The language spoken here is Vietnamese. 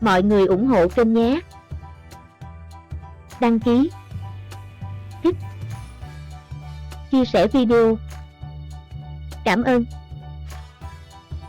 Mọi người ủng hộ kênh nhé. Đăng ký, thích, chia sẻ video. Cảm ơn.